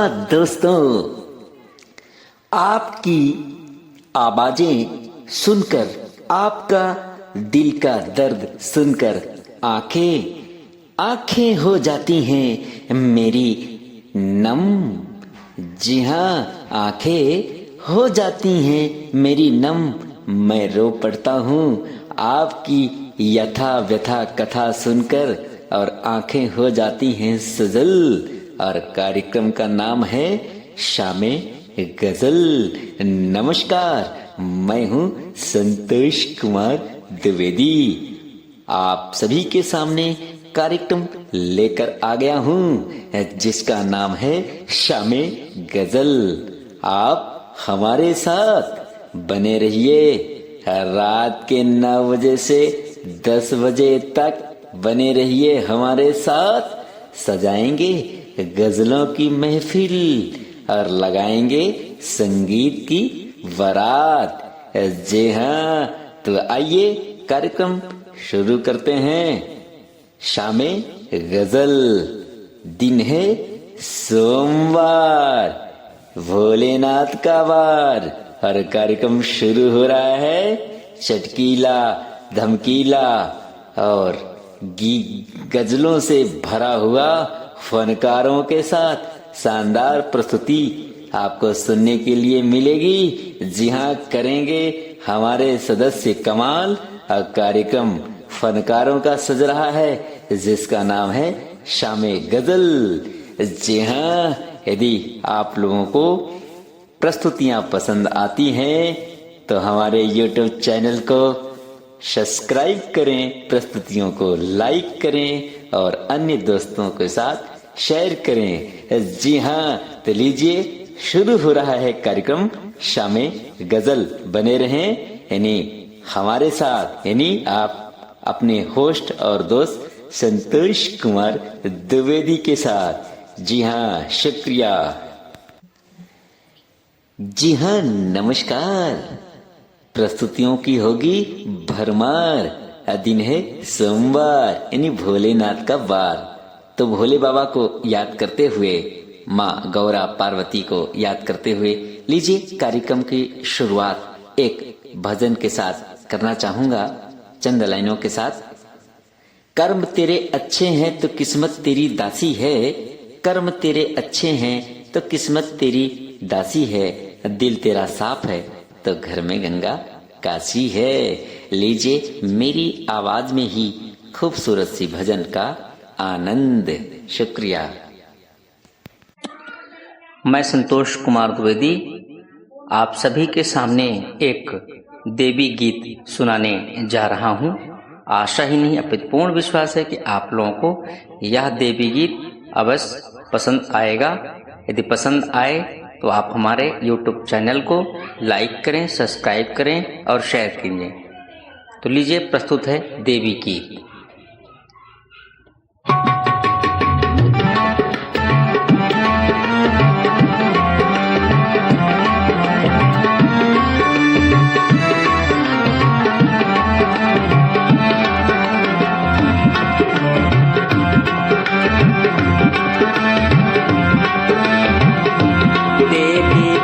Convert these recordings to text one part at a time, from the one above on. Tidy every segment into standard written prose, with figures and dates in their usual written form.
नमस्कार दोस्तों, आपकी आवाजें सुनकर, आपका दिल का दर्द सुनकर आंखें हो जाती हैं मेरी नम। जी हाँ, आंखें हो जाती हैं मेरी नम। मैं रो पड़ता हूँ आपकी यथा व्यथा कथा सुनकर और आंखें हो जाती हैं सजल। और कार्यक्रम का नाम है शामे गजल। नमस्कार, मैं हूँ संतोष कुमार द्विवेदी। आप सभी के सामने कार्यक्रम लेकर आ गया हूँ जिसका नाम है शामे गजल। आप हमारे साथ बने रहिए, रात के 9 बजे से 10 बजे तक बने रहिए हमारे साथ। सजाएंगे गजलों की महफिल और लगाएंगे संगीत की बारात। जी हाँ, तो आइए कार्यक्रम शुरू करते हैं। शामे गजल, दिन है सोमवार, भोलेनाथ का वार। और कार्यक्रम शुरू हो रहा है चटकीला, धमकीला और गजलों से भरा हुआ फनकारों के साथ शानदार प्रस्तुति आपको सुनने के लिए मिलेगी। जी हाँ, करेंगे हमारे सदस्य कमाल। और कार्यक्रम फनकारों का सज रहा है जिसका नाम है शामे गजल। जी हाँ, यदि आप लोगों को प्रस्तुतियां पसंद आती हैं तो हमारे YouTube चैनल को सब्सक्राइब करें, प्रस्तुतियों को लाइक करें और अन्य दोस्तों के साथ शेयर करें। जी हाँ, तो लीजिए शुरू हो रहा है कार्यक्रम शामे गजल। बने रहें यानी हमारे साथ, यानी आप अपने होस्ट और दोस्त संतोष कुमार द्विवेदी के साथ। जी हाँ, शुक्रिया। जी हाँ, नमस्कार। प्रस्तुतियों की होगी भरमार। दिन है सोमवार यानी भोलेनाथ का वार। तो भोले बाबा को याद करते हुए, माँ गौरा पार्वती को याद करते हुए लीजिए कार्यक्रम की शुरुआत एक भजन के साथ करना चाहूंगा, चंद लाइनों के साथ। कर्म तेरे अच्छे हैं तो किस्मत तेरी दासी है, कर्म तेरे अच्छे हैं तो किस्मत तेरी दासी है, दिल तेरा साफ है तो घर में गंगा काशी है। लीजिए मेरी आवाज में ही खूबसूरत सी भजन का आनंद। शुक्रिया। मैं संतोष कुमार द्विवेदी आप सभी के सामने एक देवी गीत सुनाने जा रहा हूँ। आशा ही नहीं अपितु पूर्ण विश्वास है कि आप लोगों को यह देवी गीत अवश्य पसंद आएगा। यदि पसंद आए तो आप हमारे YouTube चैनल को लाइक करें, सब्सक्राइब करें और शेयर कीजिए। तो लीजिए प्रस्तुत है देवी गीत।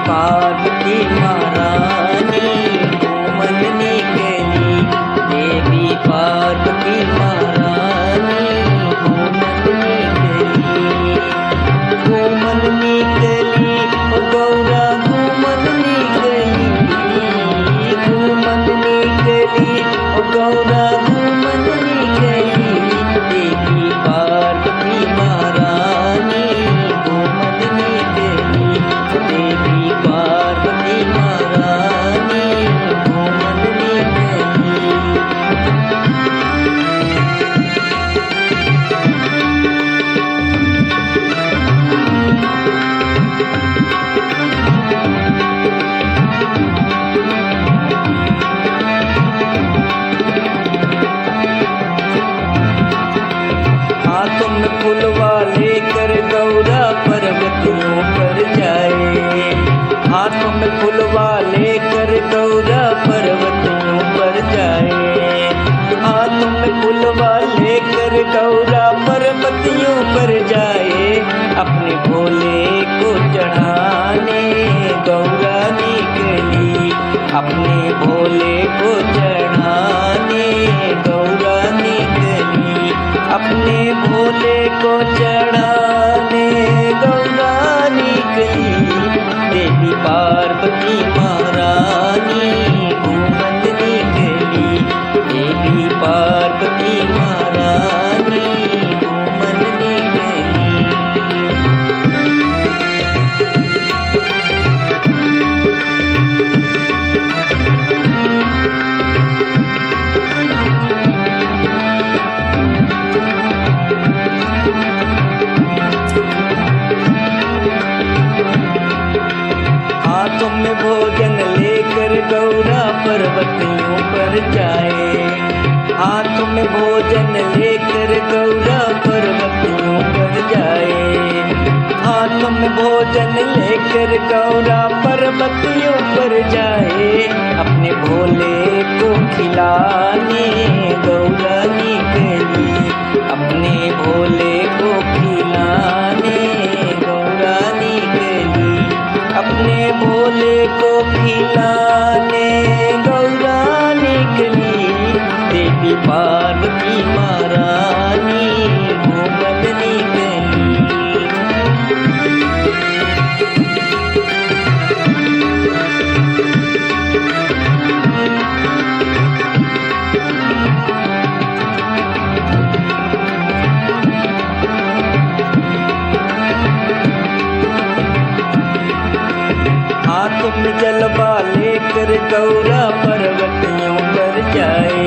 पार्वती महारानी घूमन निकली, देवी पार्वती महारानी घूमन निकली, गौरा घूमन निकली, घूमन निकली, गौरा घूमन निकली, देवी पार्वती महारानी घूमन निकली, देवी पार्वती महारानी घूमन निकली। हाथों में फुलवा लेकर गौरा पर्वतों पर जाए, हाथों में फुलवा लेकर गौरा पर्वतों पर जाए, हाथों में फुलवा लेकर गौरा पर्वतियों पर जाए, अपने भोले को अपने भोले को चढ़ाने गौरा निकली, अपने भोले को चढ़ाने गौरा निकली। देवी पार्वती महारानी घूमत निकली, देवी पार्वती महारानी घूमत निकली। हाथों में भोजन लेकर गौरा पर्वतियों पर जाए, हाथों में भोजन लेकर गौरा पर्वतियों पर जाए, हाथों में भोजन लेकर गौरा पर्वतियों पर जाए। अपने भोले को खिलाने गौरा निकली, अपने भोले को खिलाने गौरा निकली, अपने भोले को खिलाने गौरा निकली। देवी पार्वती महारानी घूमत निकली। हाथों में जलवा लेकर गौरा पर्वतियों पर जाए,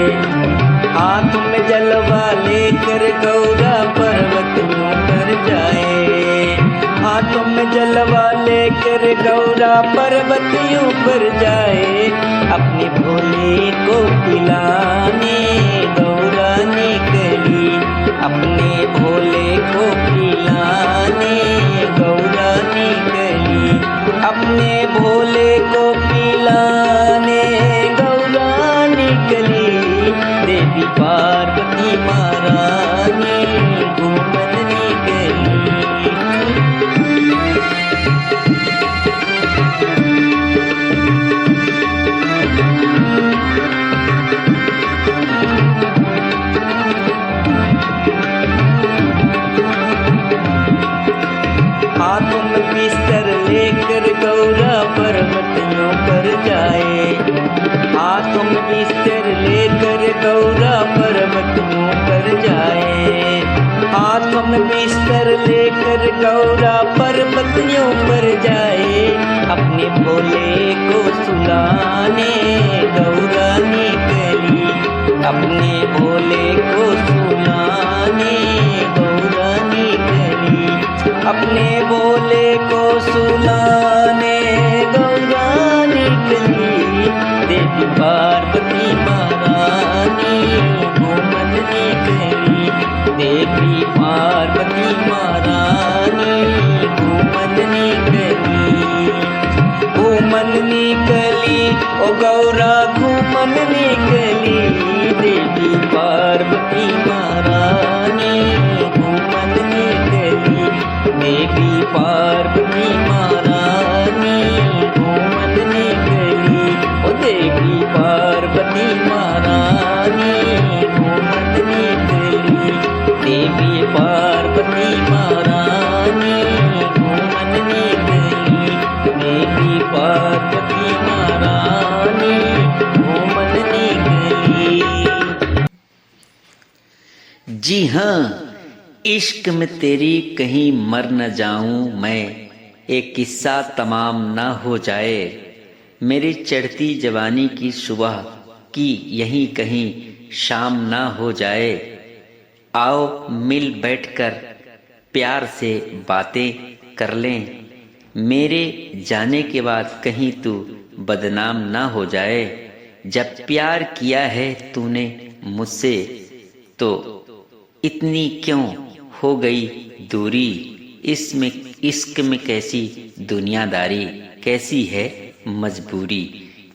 हाथों में जलवा लेकर गौरा पर्वतियों पर जाए, हाथों में जलवा लेकर गौरा पर्वतियों पर जाए। अपने भोले को पिलाने गौरा निकली, अपने भोले को पिलाने गौरा निकली, अपने भोले को पिलाने गौरा निकली। देवी पार्वती महारानी घूमत निकली। हाथों में बिस्तर लेकर गौरा पर्वतियों पर जाए, हाथों में बिस्तर लेकर गौरा पर्वतियों पर जाए, हाथों में बिस्तर लेकर गौरा पर्वतियों पर जाए। अपने भोले को सुलाने गौरा निकली, अपने भोले को सुलाने गौरा निकली, अपने भोले को सुलाने गौरा निकली। देवी पार्वती महारानी घूमत निकली, देवी पार्वती महारानी घूमत निकली। घूमन निकली ओ गौरा घूमन निकली, देवी पार्वती महारानी घूमन निकली, देवी पार्वती महारानी घूमत निकली। ओ देवी पार्वती महारानी घूमत निकली, देवी पार्वती महारानी घूमत निकली, देवी पार्वती महारानी घूमत निकली। जी हाँ, इश्क में तेरी कहीं मर न जाऊं मैं, एक किस्सा तमाम ना हो जाए। मेरी चढ़ती जवानी की सुबह की यहीं कहीं शाम ना हो जाए। आओ मिल बैठकर प्यार से बातें कर लें, मेरे जाने के बाद कहीं तू बदनाम ना हो जाए। जब प्यार किया है तूने मुझसे तो इतनी क्यों हो गई दूरी। इसमें इश्क में कैसी दुनियादारी, कैसी है मजबूरी।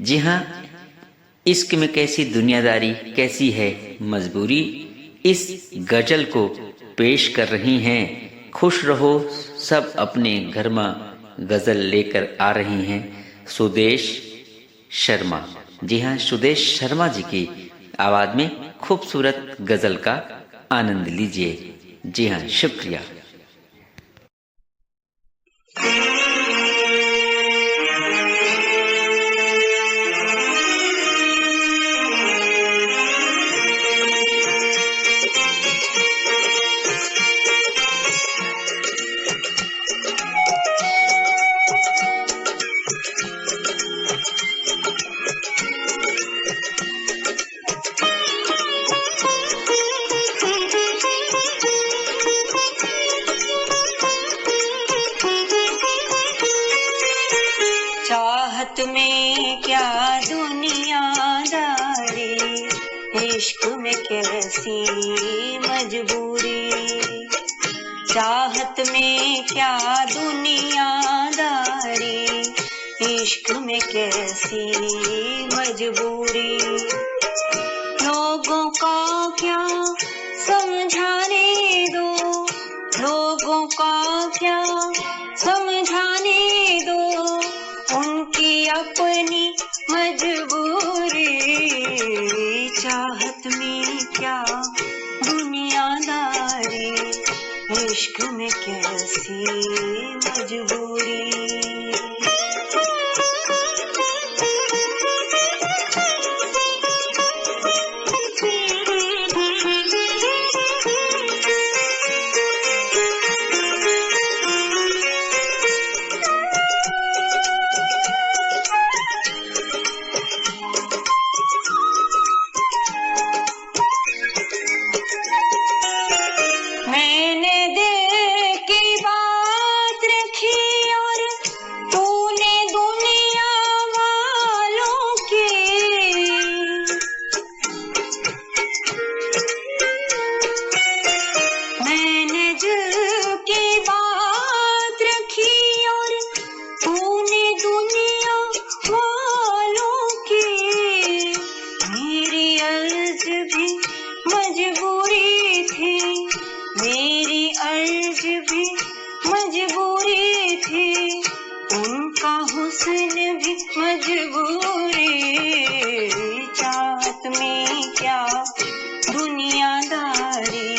जी हाँ, इश्क में कैसी दुनियादारी, कैसी है मजबूरी। इस गजल को पेश कर रही हैं खुश रहो सब अपने घर में गजल लेकर आ रही हैं सुदेश शर्मा। जी हाँ, सुदेश शर्मा जी की आवाज में खूबसूरत गजल का आनंद लीजिए। जी हाँ, शुक्रिया। चाहत में क्या दुनियादारी, इश्क में कैसी मजबूरी। चाहत में क्या दुनियादारी, इश्क में कैसी मजबूरी। लोगों का क्या समझाने दो, लोगों का क्या समझाने दो, उनकी अपनी मजबूरी। चाहत में क्या दुनियादारी, इश्क में कैसी मजबूरी। मजबूरी। चाहत में क्या दुनियादारी,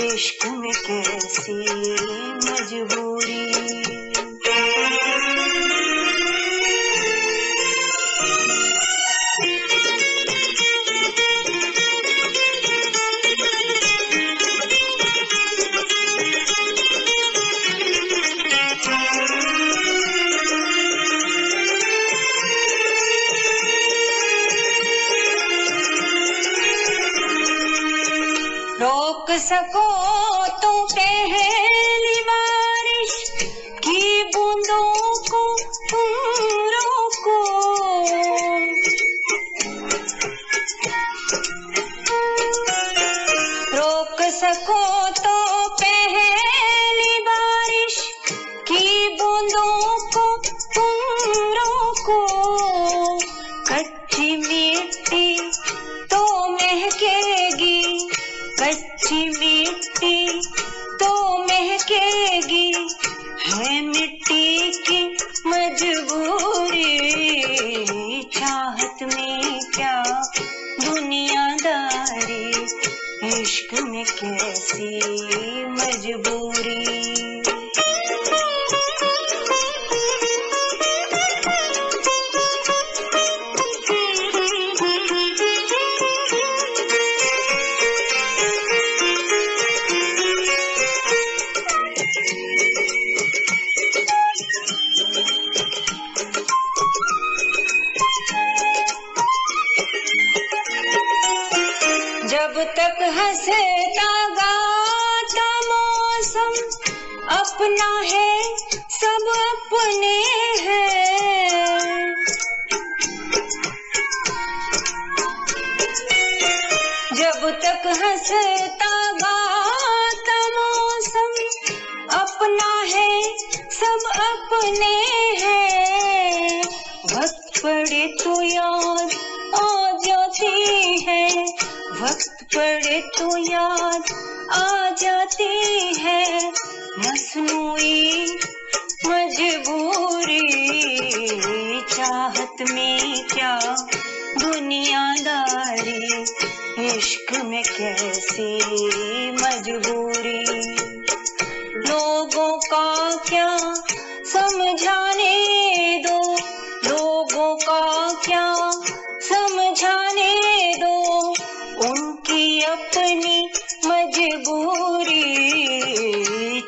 इश्क में कैसी मजबूरी। रोक सको तो पहली बारिश की बूंदों को तुम रोको। रोक सको तो पहली बारिश की बूंदों को तुम रोको। कच्ची मिट्टी तो महकेगी, कच्ची मिट्टी तो महकेगी, है मिट्टी की मजबूरी। चाहत में क्या दुनियादारी, इश्क में कैसी मजबूरी। जब तक हंसता गाता मौसम अपना है, सब अपने हैं। जब तक हंसता गाता मौसम अपना है, सब अपने हैं। वक्त पड़े तो याद आ जाती है, वक्त पड़े तो याद आ जाती है। मसनूई मजबूरी। चाहत में इश्क में कैसी मजबूरी, लोगों का क्या समझाने दो, लोगों का क्या समझाने दो, उनकी अपनी मजबूरी,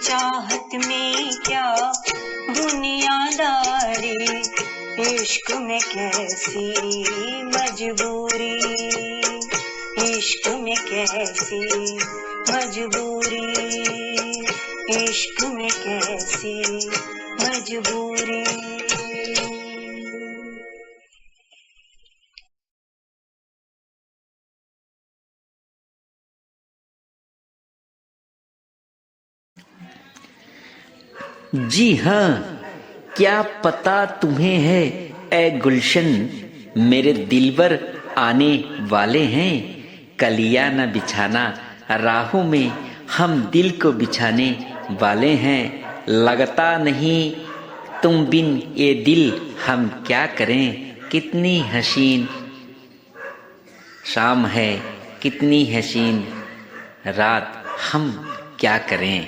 चाहत में क्या दुनियादारी, इश्क में कैसी मजबूरी, इश्क में कैसी मजबूरी, इश्क में कैसी मजबूरी। जी हाँ, क्या पता तुम्हें है ए गुलशन, मेरे दिलबर आने वाले हैं, कलिया न बिछाना राहों में, हम दिल को बिछाने वाले हैं, लगता नहीं तुम बिन ये दिल हम क्या करें, कितनी हसीन शाम है, कितनी हसीन रात, हम क्या करें।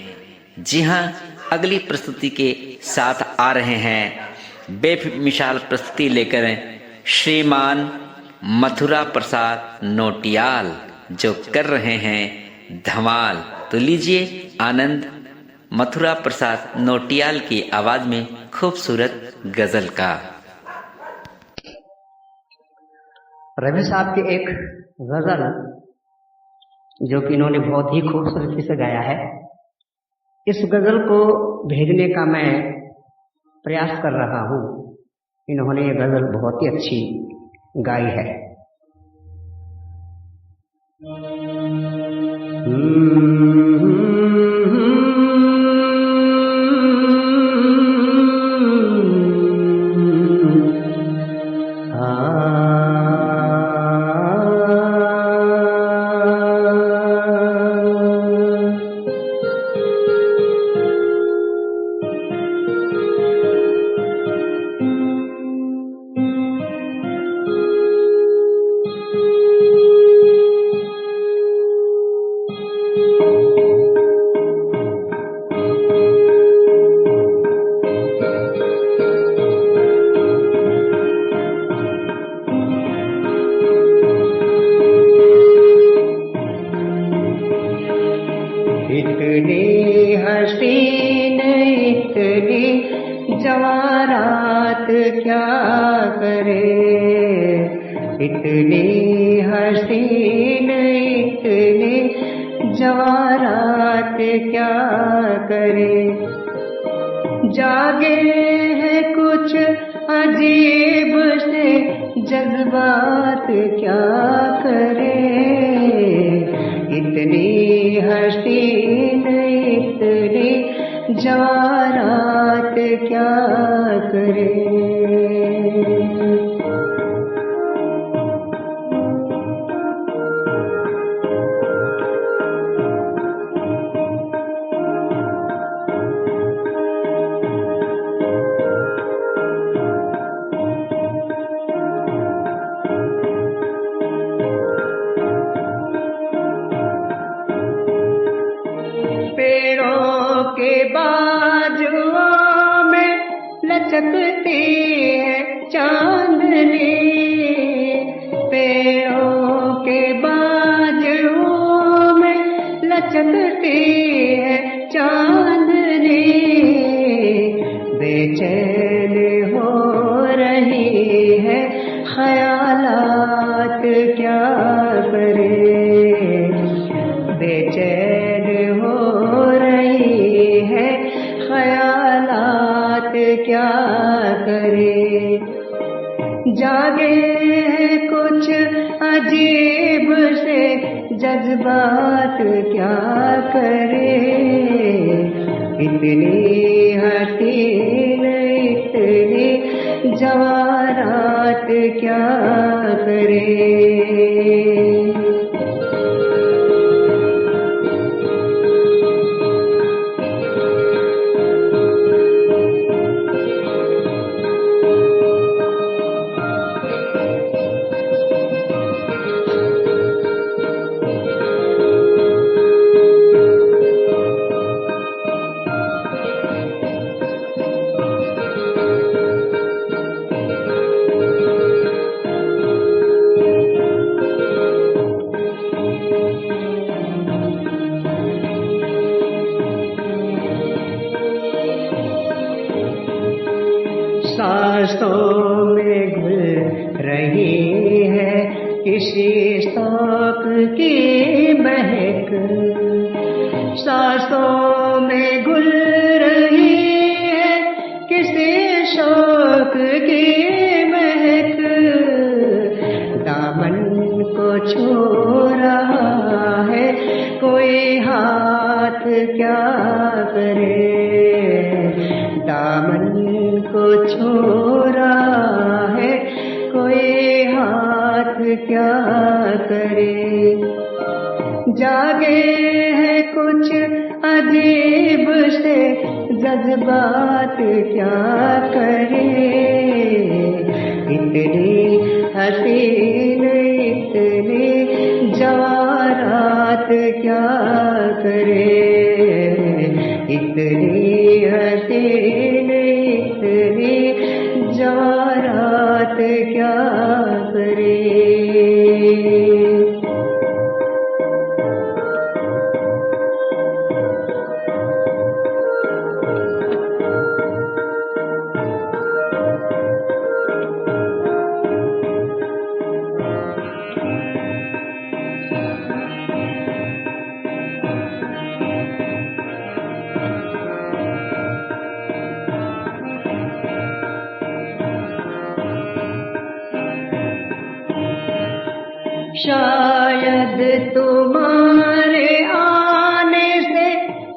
जी हाँ, अगली प्रस्तुति के साथ आ रहे हैं बेमिसाल प्रस्तुति लेकर श्रीमान मथुरा प्रसाद नोटियाल, जो कर रहे हैं धमाल। तो लीजिए आनंद मथुरा प्रसाद नोटियाल की आवाज में खूबसूरत गजल का। रवि साहब की एक गजल जो कि इन्होंने बहुत ही खूबसूरती से गाया है, इस गजल को भेजने का मैं प्रयास कर रहा हूँ। इन्होंने ये गजल बहुत ही अच्छी गाई है। जवारात क्या करे, इतनी हसीन इतनी जवारात क्या करे। जागे है कुछ अजीब से जज्बात क्या करे, इतनी हसीन इतनी जवारात क्या करे। पेड़ों के बाजुओं में लचकती है चांदनी, पेड़ों के बाजुओं में लचकती है चांदनी। बेचैन हो रही है ख्यालात क्या करे, बेचैन हो रही है ख्यालात क्या करे। जागे है कुछ अजीब से जज्बात क्या करे, इतनी हसीन इतनी जवारात क्या करे। सांसों में घुल रही है किसी शौक की महक, सांसों में घुल रही है किसी शौक की महक, दामन को छू रहा है कोई हाथ क्या करे, दामन को छू रहा है कोई हाथ क्या करे। जागे है कुछ अजीब से जज्बात क्या करे, इतनी हसीन इतनी जवारात क्या करे, इतनी हसीन इतनी जवारात क्या करे। शायद तुम्हारे आने से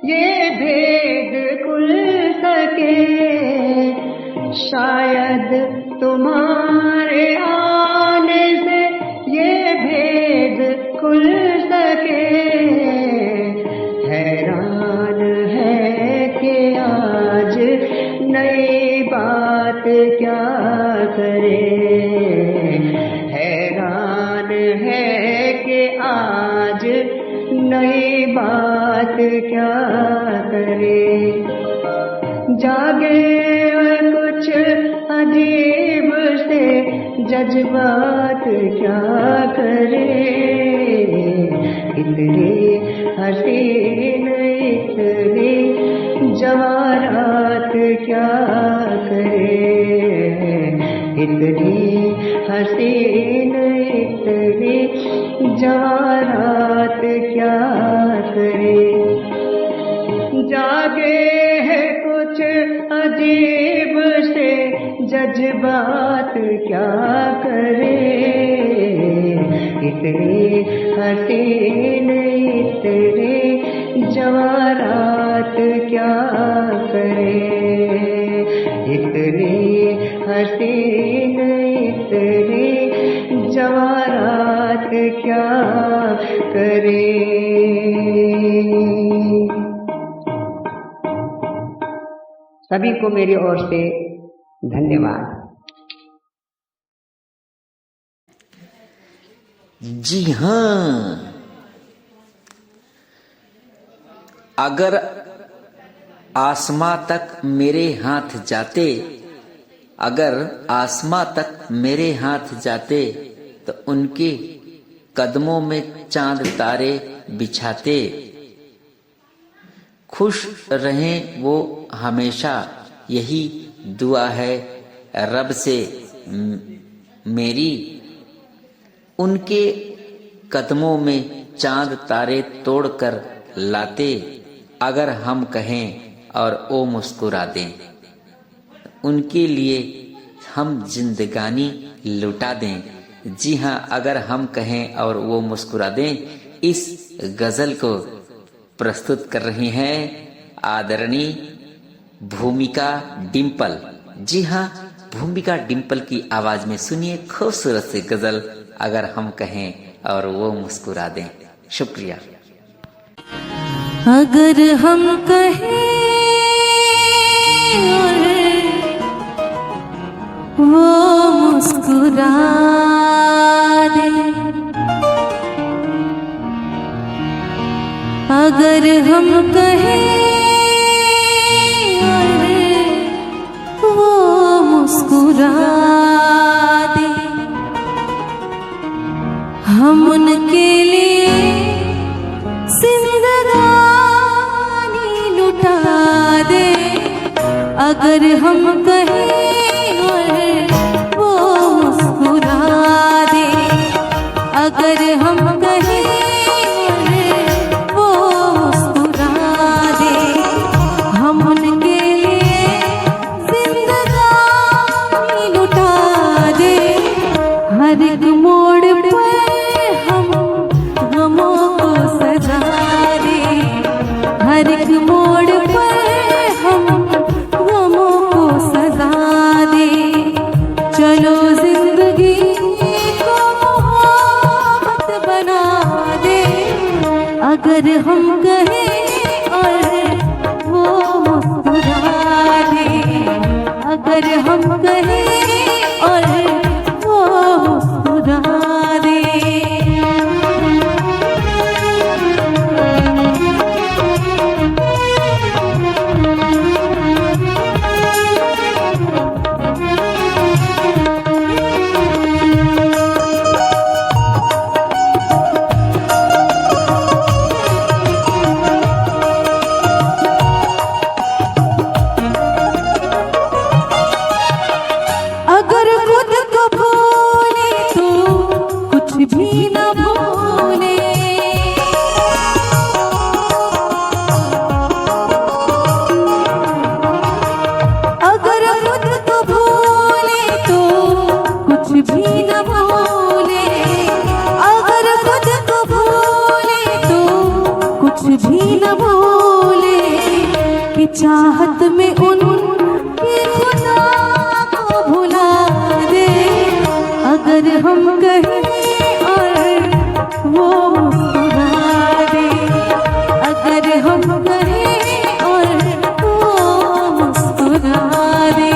ये भेद खुल सके, शायद तुम्हारे आने से ये भेद खुल सके। हैरान है कि आज नई बात क्या करे, है कि आज नई बात क्या करे। जागे कुछ अजीब से जज्बात क्या करे, इतनी हसीन इतनी जवारात क्या करे, इतनी हसीन इतनी जवारात क्या करे। जागे है कुछ अजीब से जज्बात क्या करे, इतनी हसीन इतनी जवारात क्या करे, इतनी हसीन इतनी जवारात क्या करे। सभी को मेरी ओर से धन्यवाद। जी हाँ, अगर आसमां तक मेरे हाथ जाते, अगर आसमां तक मेरे हाथ जाते तो उनके कदमों में चांद तारे बिछाते। खुश रहें वो हमेशा, यही दुआ है रब से मेरी। उनके कदमों में चांद तारे तोड़कर लाते, अगर हम कहें और वो मुस्कुरा दें। उनके लिए हम जिंदगानी लुटा दें। जी हाँ, अगर हम कहें और वो मुस्कुरा दें। इस गजल को प्रस्तुत कर रही हैं आदरणीय भूमिका डिम्पल। जी हाँ, भूमिका डिम्पल की आवाज में सुनिए खूबसूरत सी गजल, अगर हम कहें और वो मुस्कुरा दें। शुक्रिया। अगर हम कहें और वो मुस्कुरा दे, अगर हम कहें और वो मुस्कुरा दे, हम उनके लिए जिंदगानी लुटा दे। अगर हम कहें और अगर हम कहें और वो मुस्कुरा दे, अगर हम कहें और वो मुस्कुरा दे। अगर खुद को भूले तो कुछ भी न भूले, अगर खुद को भूले तो कुछ भी न भूले, अगर खुद को भूले तो कुछ भी न भूले, कि चाहत में उनके खुदा को भुला दे। अगर हम कहें और वो मुस्कुरा दे, अगर हम कहें और वो मुस्कुरा दे।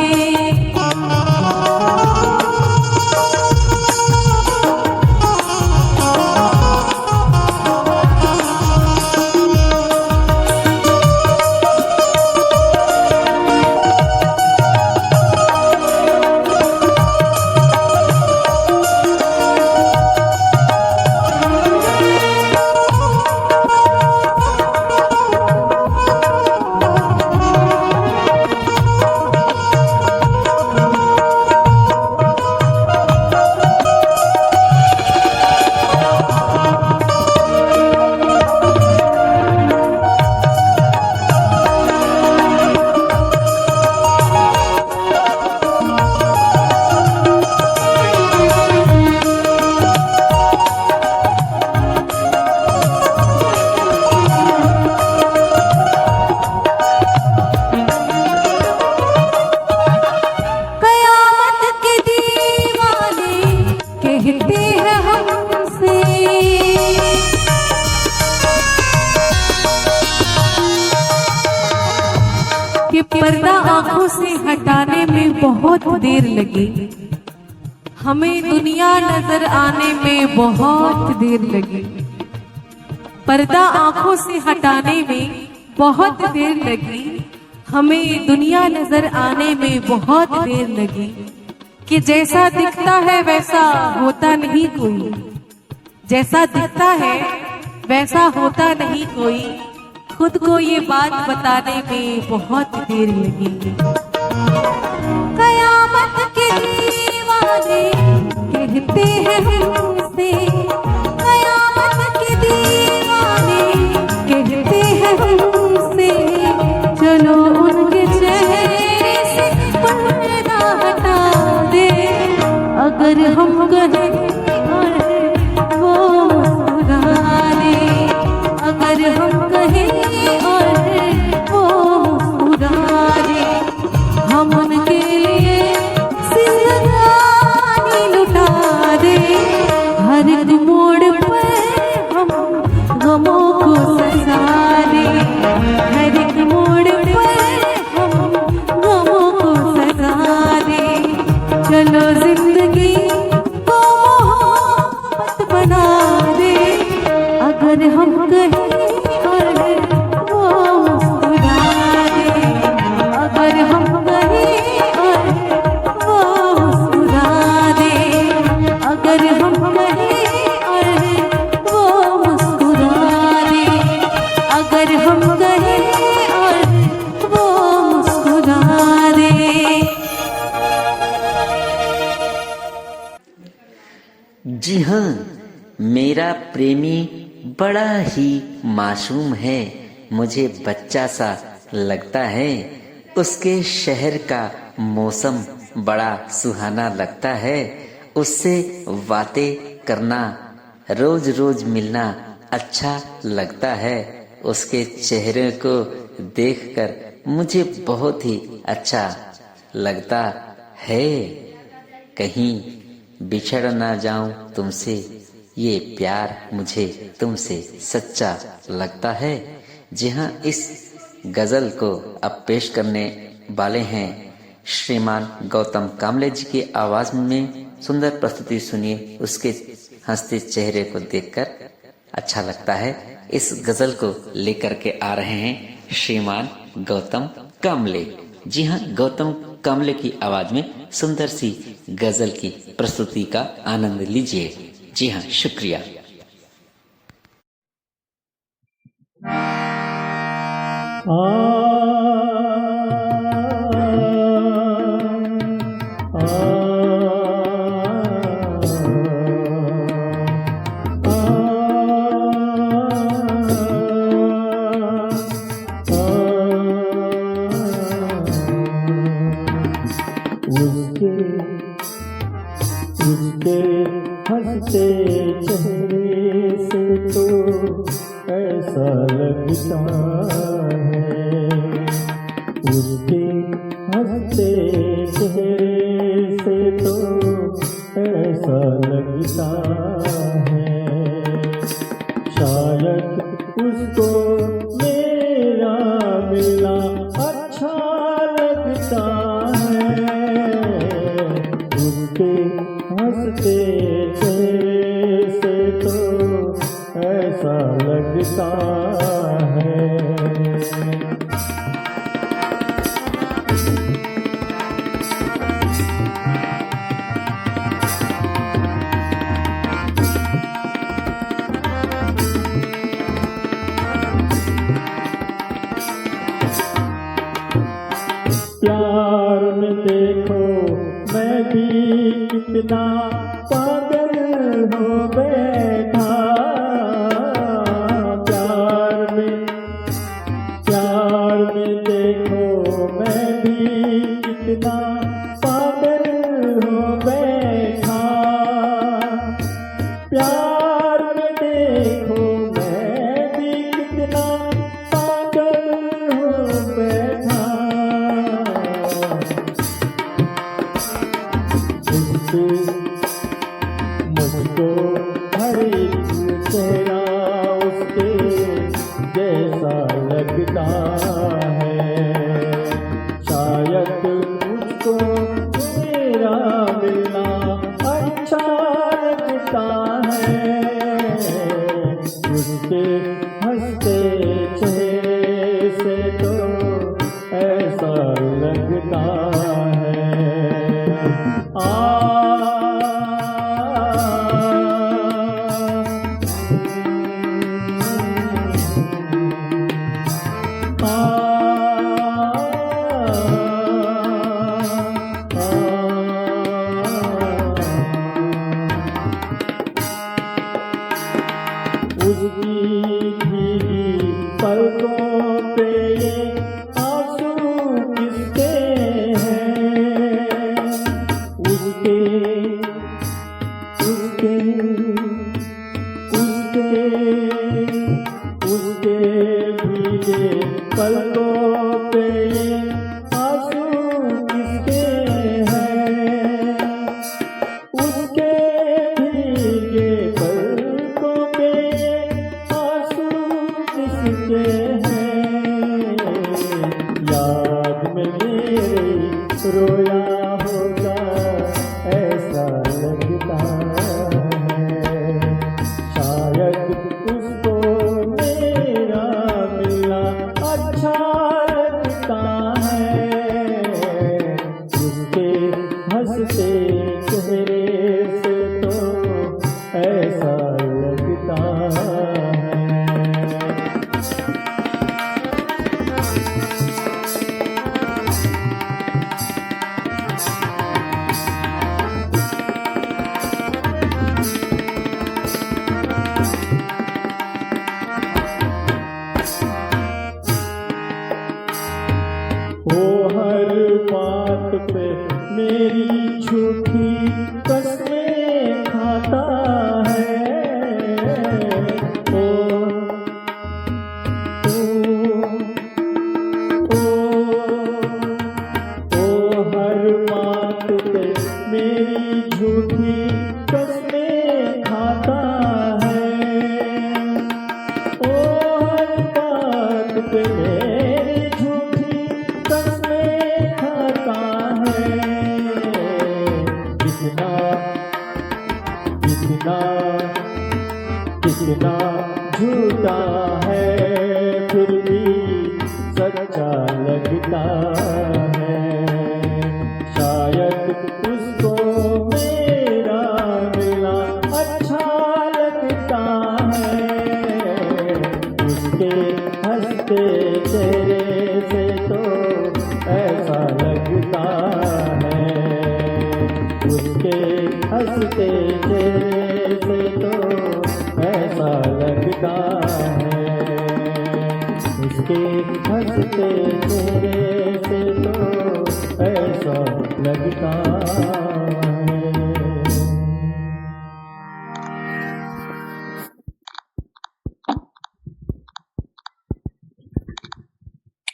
कयामत के दीवाने कहते हैं हमसे, कि पर्दा आंखों से हटाने में बहुत देर लगी, हमें दुनिया नजर आने में बहुत देर लगी। पर्दा आंखों से हटाने में बहुत देर लगी, हमें दुनिया नजर आने में बहुत देर लगी, कि जैसा दिखता है वैसा होता नहीं कोई, जैसा दिखता है वैसा होता नहीं कोई, खुद को ये बात बताने में बहुत देर लगेगी। कयामत के दीवाने कहते हैं हमसे, कयामत के दीवाने कहते हैं हमसे, चलो उनके चेहरे से पर्दा हटा दे। अगर हम कहें और वो मुस्कुरा दे, अगर हम कहें और वो मुस्कुरा दे, हम उनके लिए जिंदगानी लुटा दे। हर एक मोड़ पर हम गमों को सजा दे, हर एक मोड़ पर हम गमों को सजा दे। चलो जिंदगी को मोहब्बत बना दे। अगर हम कहें और वो मुस्कुरा दे, अगर हम कहें और वो मुस्कुरा दे, अगर हम कहें और वो मुस्कुरा दे, अगर हम कहें और वो मुस्कुरा दे। जी हाँ, मेरा प्रेमी बड़ा ही मासूम है, मुझे बच्चा सा लगता है। उसके शहर का मौसम बड़ा सुहाना लगता है। उससे बातें करना, रोज रोज मिलना अच्छा लगता है। उसके चेहरे को देखकर मुझे बहुत ही अच्छा लगता है। कहीं बिछड़ ना जाऊं तुमसे, ये प्यार मुझे तुमसे सच्चा लगता है। जी हाँ, इस गजल को अब पेश करने वाले हैं श्रीमान गौतम कामले जी की आवाज में। सुंदर प्रस्तुति सुनिए, उसके हंसते चेहरे को देखकर अच्छा लगता है। इस गजल को लेकर के आ रहे हैं श्रीमान गौतम कामले। जी हाँ, गौतम कामले की आवाज में सुंदर सी गजल की प्रस्तुति का आनंद लीजिए। जी हाँ, शुक्रिया। उसके हंसते चेहरे से तो ऐसा लगता है, उसके हंसते चेहरे से तो ऐसा लगता है, शायद उसको मेरा मिलना अच्छा लगता है, उसके हंसते चेहरे से तो ऐसा लगता है। प्यार में देखो मैं भी कितना पागल हो बैठा, प्यार में देखो मैं भी कितना पागल हो बैठा, प्यार में देखो मैं भी कितना पागल हो बैठा, मुझको हर एक चेहरा उसके जैसा लगता है, शायद मुझको मेरा मिलना अच्छा लगता है, उसके हंसते चेहरे से तो ऐसा लगता है। उसकी भीगी पलकों पे ये आंसू किसके हैं, उसके उसके उसके उसके भीगे पलकों पे ये आंसू किसके हैं, उसके भीगे पलकों पे आंसू किसके हैं, याद में मेरे रोया होगा ऐसा लगता है, शायद उसको मेरा मिलना अच्छा लगता है, उसके हंसते चेहरे से तो ऐसा लगता है। वो हर बात पे मेरी झूठी कसमें खाता है, ओ हर बात पे मेरी झूठी कसमें खाता पे मेरी झूठी कसमें खाता है। कितना कितना कितना झूठा है फिर भी सच्चा लगता है। शायद उसको मेरा मिला अच्छा लगता है। उसके हंसते चेहरे से तो ऐसा लगता है। उसके हंसते चेहरे से तो ऐसा लगता है। उसके हंसते चेहरे से तो ऐसा लगता है।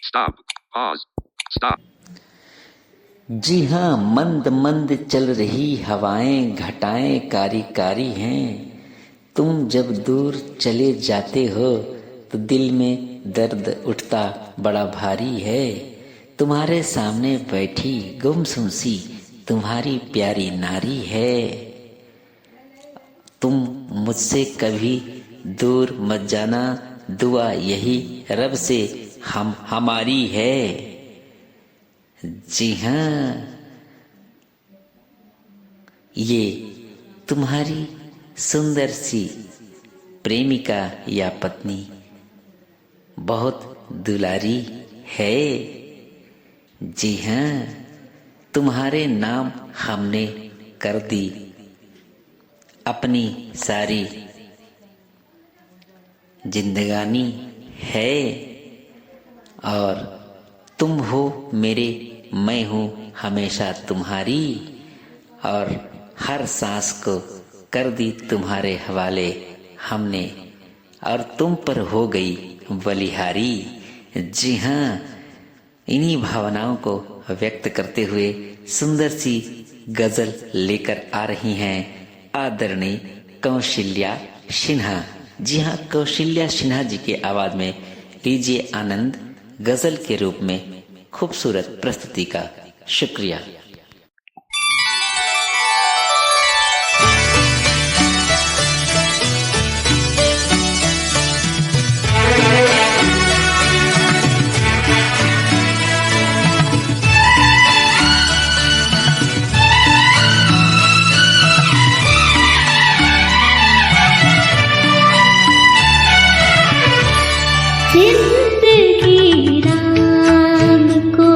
Stop. Pause. Stop. जी हाँ, मंद मंद चल रही हवाएं घटाएं कारी कारी हैं। तुम जब दूर चले जाते हो तो दिल में दर्द उठता बड़ा भारी है। तुम्हारे सामने बैठी गुमसुम सी तुम्हारी प्यारी नारी है। तुम मुझसे कभी दूर मत जाना, दुआ यही रब से हमारी है। जी हाँ, ये तुम्हारी सुंदर सी प्रेमिका या पत्नी बहुत दुलारी है। जी हाँ, तुम्हारे नाम हमने कर दी अपनी सारी जिंदगानी है। और तुम हो मेरे, मैं हूँ हमेशा तुम्हारी। और हर सांस को कर दी तुम्हारे हवाले हमने, और तुम पर हो गई बलिहारी। जी हाँ, इन्हीं भावनाओं को व्यक्त करते हुए सुंदर सी गजल लेकर आ रही हैं आदरणीय कौशल्या सिन्हा। जी हाँ, कौशल्या सिन्हा जी के आवाज में लीजिए आनंद गजल के रूप में खूबसूरत प्रस्तुति का। शुक्रिया। जिंदगी राम को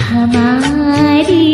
हमारी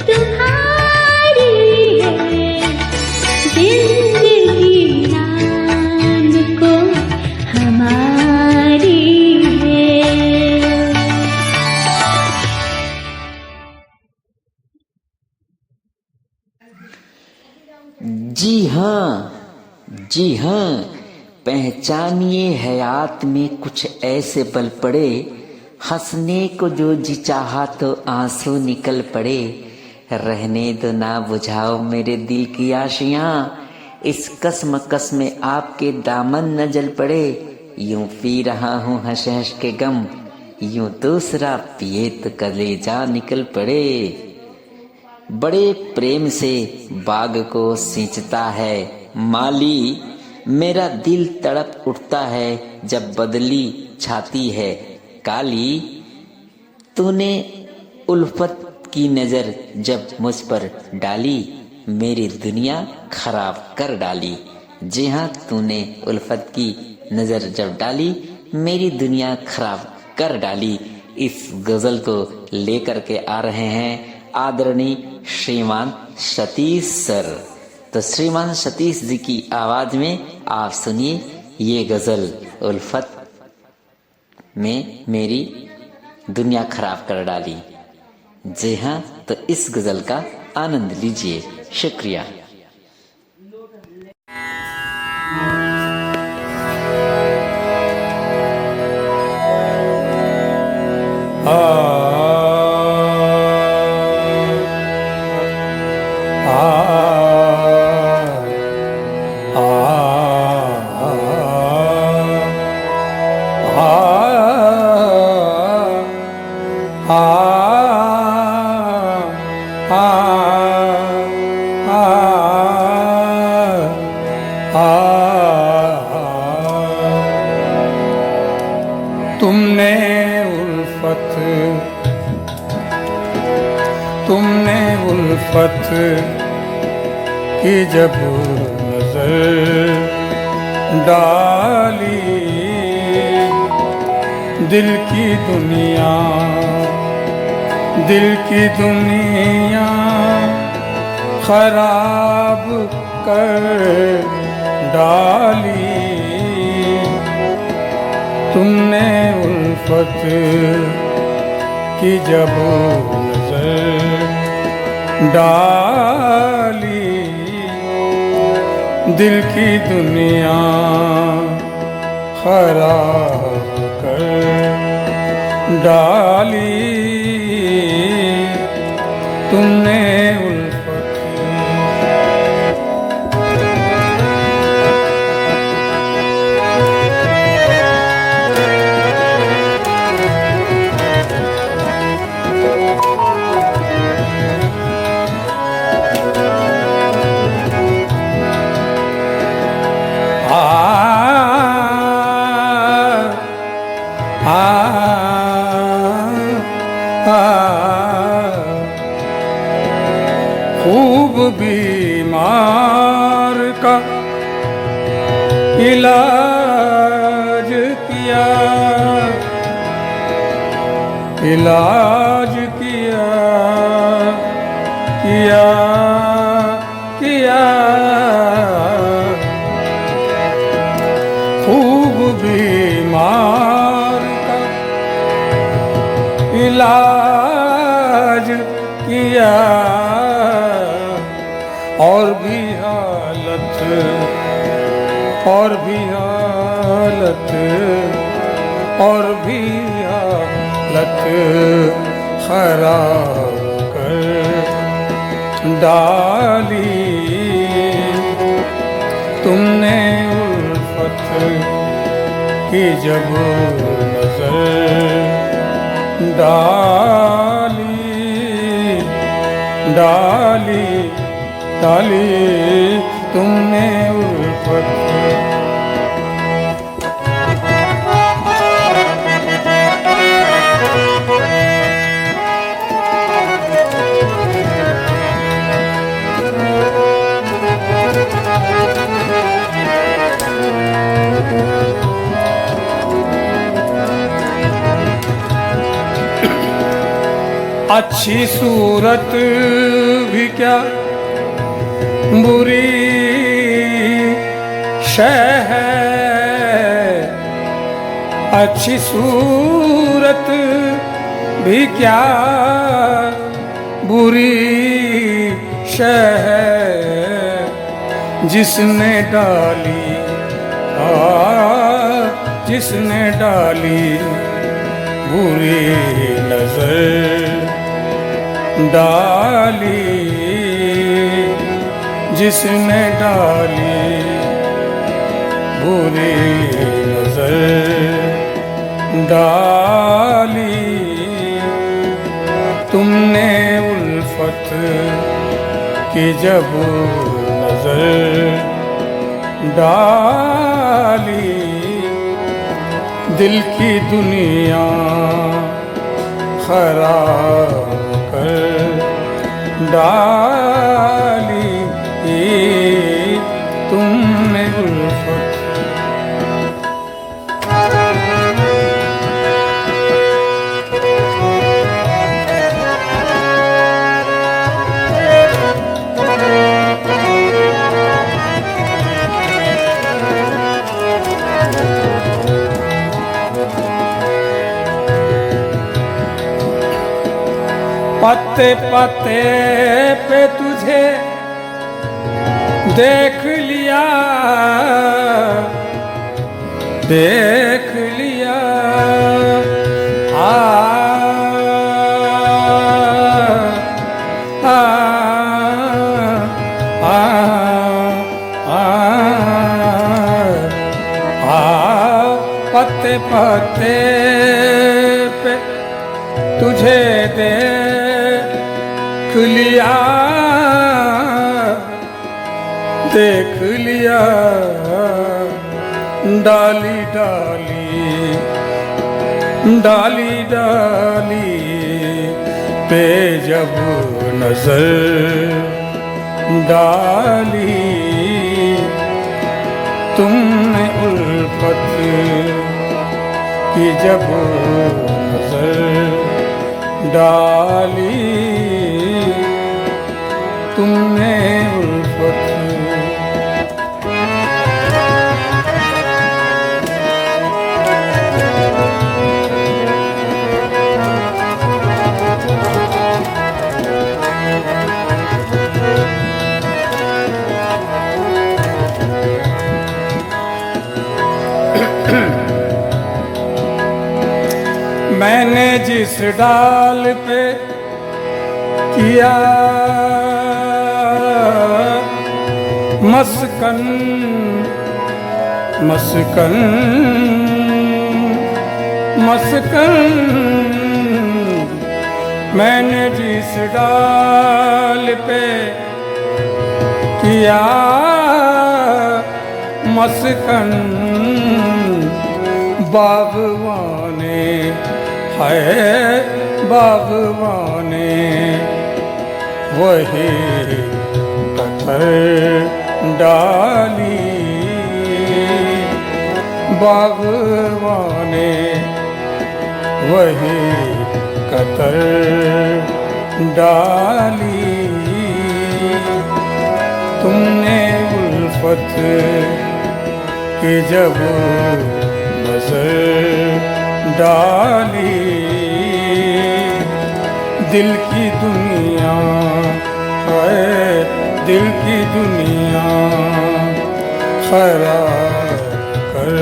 तुम्हारी है, जिंदगी नाम को हमारी है। जी हाँ, पहचानिए हयात में कुछ ऐसे पल पड़े, हंसने को जो जी चाहा तो आंसू निकल पड़े। रहने दो ना बुझाओ मेरे दिल की आशियां, इस कसमकस में आपके दामन न जल पड़े। यूं पी रहा हूँ हंस हंस के गम, यूं दूसरा पिए तो कलेजा निकल पड़े। बड़े प्रेम से बाग को सींचता है माली, मेरा दिल तड़प उठता है जब बदली छाती है काली। तूने उल्फत की नजर जब मुझ पर डाली, मेरी दुनिया खराब कर डाली। जी हाँ, तूने उल्फत की नजर जब डाली, मेरी दुनिया खराब कर डाली। इस गजल को लेकर के आ रहे हैं आदरणीय श्रीमान सतीश सर। तो श्रीमान सतीश जी की आवाज में आप सुनिए ये गजल, उल्फत में मेरी दुनिया खराब कर डाली। जी हाँ, तो इस गजल का आनंद लीजिए। शुक्रिया। तुमने उल्फत की जब नजर डाली, दिल की दुनिया खराब कर डाली। तुमने उल्फत की जब नजर डाली, दिल की दुनिया खराब कर डाली। तुमने खूब बीमार का इलाज किया, इलाज किया किया किया। खूब बीमार का इलाज किया, और भी हालत खराब कर डाली। तुमने उल्फत की जब नजर डाली, तुमने उल्फत। अच्छी सूरत भी क्या बुरी शय है, अच्छी सूरत भी क्या बुरी शय है। जिसने डाली जिसने डाली बुरी नजर डाली, जिसने डाली बुरी नजर डाली। तुमने उल्फत की जब नजर डाली, दिल की दुनिया खराब कर डाली। तुमने उल्फत पत्ते पत्ते पे तुझे देख लिया, देख लिया। आ आ आ आ पत्ते पत्ते पे तुझे देख लिया, देख लिया। डाली डाली डाली डाली पे जब नजर डाली, तुमने उल्फत की जब नजर डाली, तुमने उल्फत मैंने जिस डाल पे किया मस्कन, मस्कन, मस्कन। मैंने जिस डाल पे किया मस्कन, बागवाने है बागवाने वही पत्थर डाली, बागवाने वही कतर डाली। तुमने उल्फत की जब नजर डाली, दिल की दुनिया है, दिल की दुनिया खराब कर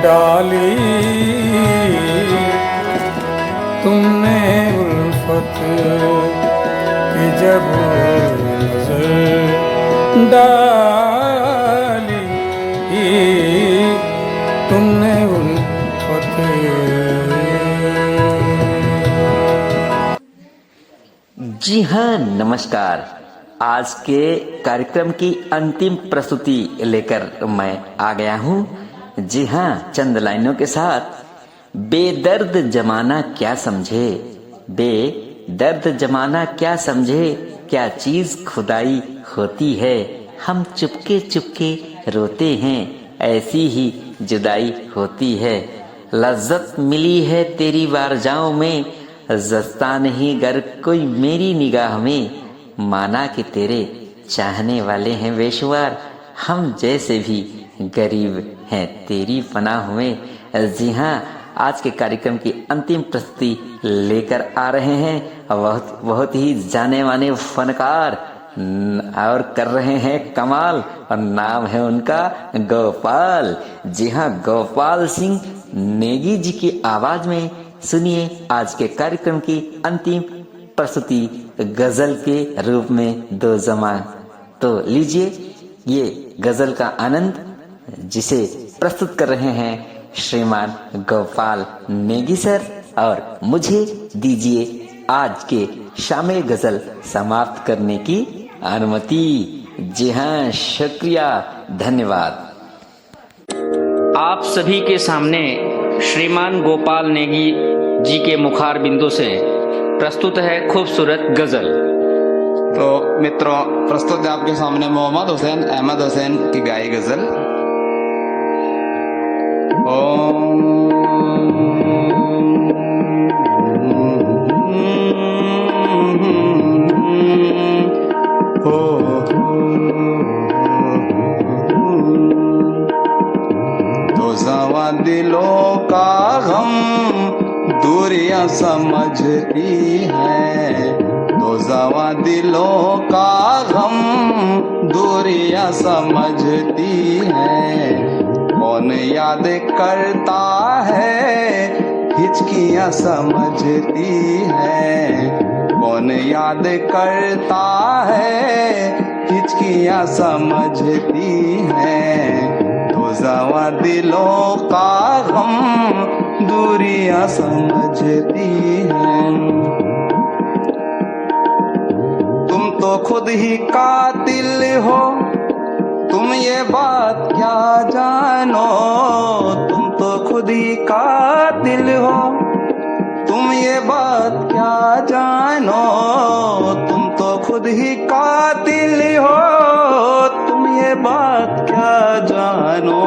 डाली। तुमने उल्फत की जब नजर डाली, तुमने उल्फत। जी हाँ, नमस्कार। आज के कार्यक्रम की अंतिम प्रस्तुति लेकर मैं आ गया हूँ। जी हाँ, चंद लाइनों के साथ। बेदर्द जमाना क्या समझे, बेदर्द जमाना क्या समझे, क्या चीज खुदाई होती है। हम चुपके चुपके रोते हैं, ऐसी ही जुदाई होती है। लज्जत मिली है तेरी वारजाओं में, जस्ता नहीं गर कोई मेरी निगाह में, माना कि तेरे चाहने वाले हैं बेशुमार, हम जैसे भी गरीब हैं तेरी पनाह में। जी हाँ, आज के कार्यक्रम की अंतिम प्रस्तुति लेकर आ रहे हैं बहुत ही जाने माने फनकार और कर रहे हैं कमाल, और नाम है उनका गोपाल। जी हाँ, गोपाल सिंह नेगी जी की आवाज में सुनिए आज के कार्यक्रम की अंतिम प्रस्तुति गजल के रूप में दो जमा। तो लीजिए ये गजल का आनंद, जिसे प्रस्तुत कर रहे हैं श्रीमान गोपाल नेगी सर, और मुझे दीजिए आज के शामिल गजल समाप्त करने की अनुमति। जी हाँ, शुक्रिया, धन्यवाद। आप सभी के सामने श्रीमान गोपाल नेगी जी के मुखार बिंदु से प्रस्तुत है खूबसूरत गजल। तो मित्रों, प्रस्तुत है आपके सामने मोहम्मद हुसैन अहमद हुसैन की गाई गजल। तो जवा दिलों का गम दूरियां समझती है, तो जवा दिलों का गम दूरियां समझती है। कौन याद करता है हिचकियां समझती है, कौन याद करता है हिचकियां समझती है। तो जवा दिलों का गम दूरियां समझती है। तुम तो खुद ही कातिल हो, तुम ये बात क्या जानो, तुम तो खुद ही कातिल हो, तुम ये बात क्या जानो, तुम तो खुद ही कातिल हो, तुम ये बात क्या जानो।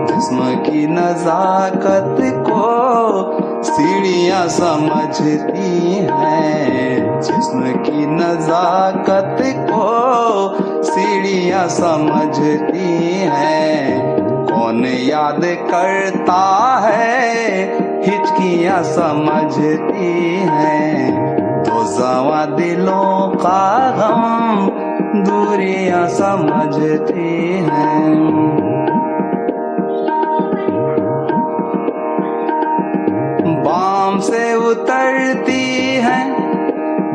जिस्म की नजाकत को सीढ़ियां समझती हैं, जिस्म की नजाकत को सीढ़ियां समझती हैं। कौन याद करता है हिचकियां समझती हैं। तो जवा दिलों का गम दूरियां समझती हैं। बाम से उतरती है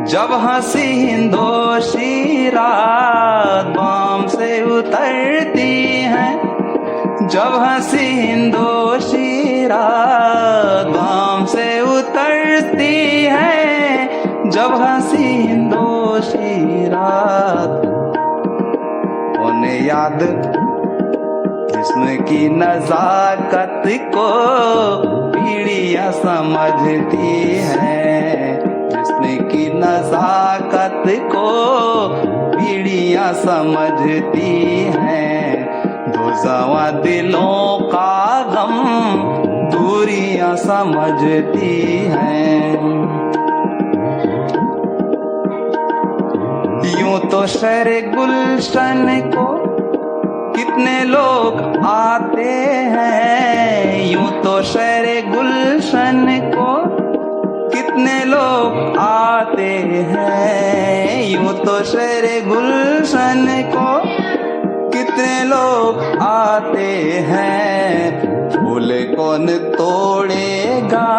जब हंसी हिंदोशी रात, बाम से उतरती है जब हंसी हिंदोशी रात, बाम से उतरती है जब हंसी हिंदोशी रात। कौन याद जिस्म की नजाकत को पीड़ियां समझती है, जिस्म की नजाकत को पीड़ियां समझती हैं। दो जवा दिलों का गम दूरियां समझती हैं। यूं तो शहर गुलशन को कितने लोग आते हैं, यूं तो शहर गुलशन को कितने लोग आते हैं, यूं तो शहर गुलशन को कितने लोग आते हैं। फूल कौन तोड़ेगा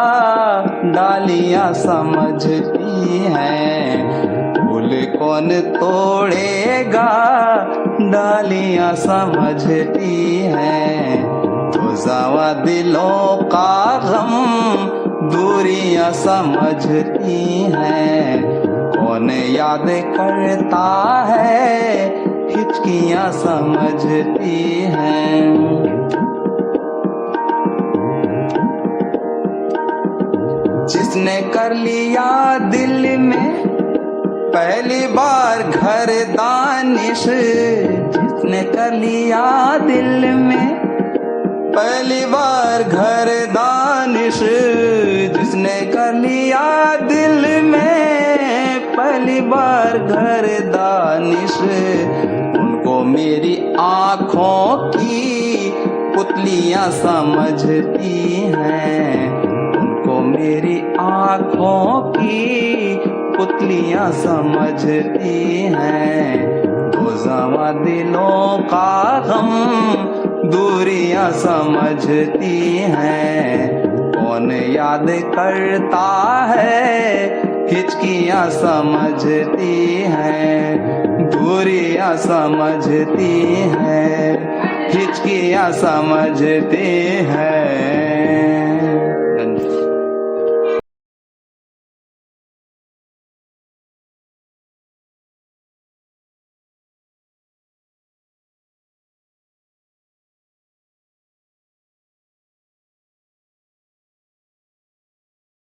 डालियां समझती हैं, फूल कौन तोड़ेगा डालियां समझती हैं। तो जवा दिलों का गम दूरियां समझती हैं। कौन याद करता है हिचकियां समझती हैं। जिसने कर लिया दिल में पहली बार घर दानिश, जिसने कर लिया दिल में पहली बार घर दानिश जिसने कर लिया दिल में, पहली बार घर दानिश उनको मेरी आँखों की पुतलियाँ समझती हैं, उनको मेरी आँखों की पुतलियाँ समझती हैं। रोज़ावा दिलों का गम दूरियां समझती हैं, कौन याद करता है हिचकियां समझती हैं, दूरियां समझती हैं, हिचकियां समझती हैं।